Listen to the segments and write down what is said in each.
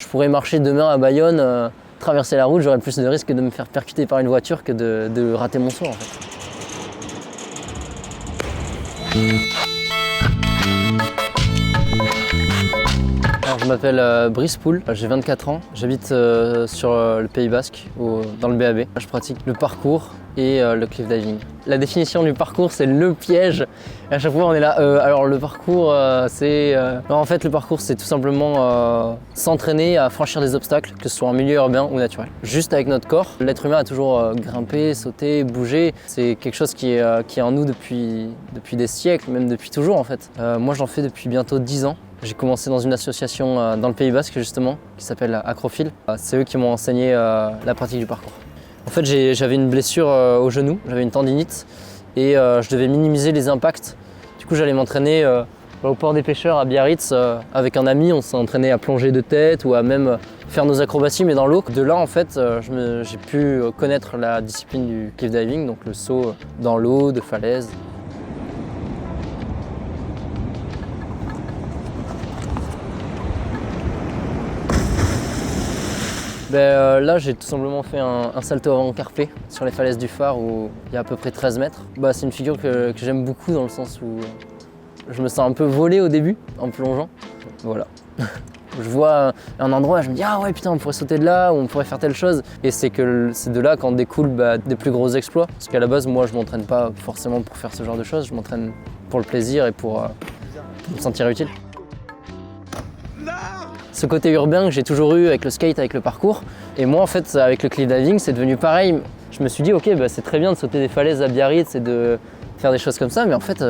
Je pourrais marcher demain à Bayonne, traverser la route, j'aurais plus de risques de me faire percuter par une voiture que de rater mon saut en fait. Alors, je m'appelle Brice Poul, j'ai 24 ans, j'habite sur le Pays Basque, dans le BAB. Je pratique le parcours et le cliff diving. La définition du parcours, c'est le piège. Et à chaque fois, on est là. Alors le parcours, en fait, le parcours, c'est tout simplement s'entraîner à franchir des obstacles, que ce soit en milieu urbain ou naturel. Juste avec notre corps, l'être humain a toujours grimpé, sauté, bougé. C'est quelque chose qui est en nous depuis des siècles, même depuis toujours en fait. Moi, j'en fais depuis bientôt 10 ans. J'ai commencé dans une association dans le Pays Basque justement, qui s'appelle Acrophile. C'est eux qui m'ont enseigné la pratique du parcours. En fait, j'avais une blessure au genou, j'avais une tendinite et je devais minimiser les impacts. Du coup, j'allais m'entraîner au port des pêcheurs à Biarritz avec un ami. On s'est entraîné à plonger de tête ou à même faire nos acrobaties mais dans l'eau. De là, en fait, j'ai pu connaître la discipline du cliff diving, donc le saut dans l'eau, de falaise. Là, j'ai tout simplement fait un salto avant carpé sur les falaises du phare où il y a à peu près 13 mètres. C'est une figure que j'aime beaucoup dans le sens où je me sens un peu volé au début en plongeant. Voilà. Je vois un endroit, je me dis ah ouais putain on pourrait sauter de là ou on pourrait faire telle chose. Et c'est de là qu'en découlent des plus gros exploits. Parce qu'à la base moi je m'entraîne pas forcément pour faire ce genre de choses, je m'entraîne pour le plaisir et pour me sentir utile. Ce côté urbain que j'ai toujours eu avec le skate, avec le parcours. Et moi, en fait, avec le cliff diving, c'est devenu pareil. Je me suis dit, ok, c'est très bien de sauter des falaises à Biarritz et de faire des choses comme ça, mais en fait,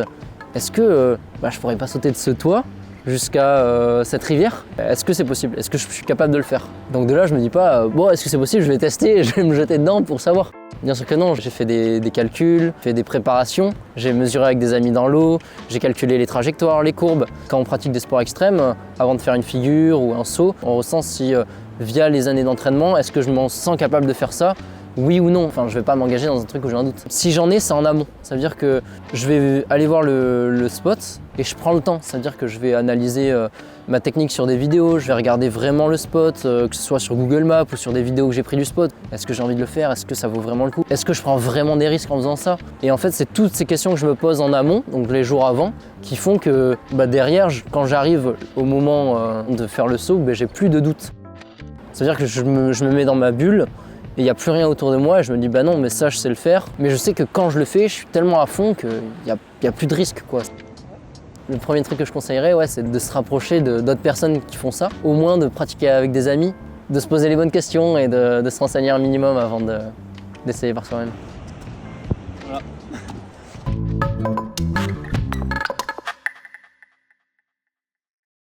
est-ce que je pourrais pas sauter de ce toit jusqu'à cette rivière? Est-ce que c'est possible? Est-ce que je suis capable de le faire? Donc de là, je me dis pas, est-ce que c'est possible? Je vais tester, je vais me jeter dedans pour savoir. Bien sûr que non, j'ai fait des calculs, fait des préparations, j'ai mesuré avec des amis dans l'eau, j'ai calculé les trajectoires, les courbes. Quand on pratique des sports extrêmes, avant de faire une figure ou un saut, on ressent si, via les années d'entraînement, est-ce que je m'en sens capable de faire ça? Oui ou non, enfin je vais pas m'engager dans un truc où j'ai un doute. Si j'en ai, c'est en amont. Ça veut dire que je vais aller voir le spot et je prends le temps. Ça veut dire que je vais analyser ma technique sur des vidéos, je vais regarder vraiment le spot, que ce soit sur Google Maps ou sur des vidéos que j'ai pris du spot. Est-ce que j'ai envie de le faire? Est-ce que ça vaut vraiment le coup? Est-ce que je prends vraiment des risques en faisant ça? Et en fait, c'est toutes ces questions que je me pose en amont, donc les jours avant, qui font que derrière, quand j'arrive au moment de faire le saut, j'ai plus de doute. Ça veut dire que je me mets dans ma bulle. Et il n'y a plus rien autour de moi et je me dis non mais ça je sais le faire. Mais je sais que quand je le fais, je suis tellement à fond qu'il n'y a plus de risque quoi. Le premier truc que je conseillerais c'est de se rapprocher d'autres personnes qui font ça. Au moins de pratiquer avec des amis, de se poser les bonnes questions et de se renseigner un minimum avant d'essayer par soi-même. Voilà.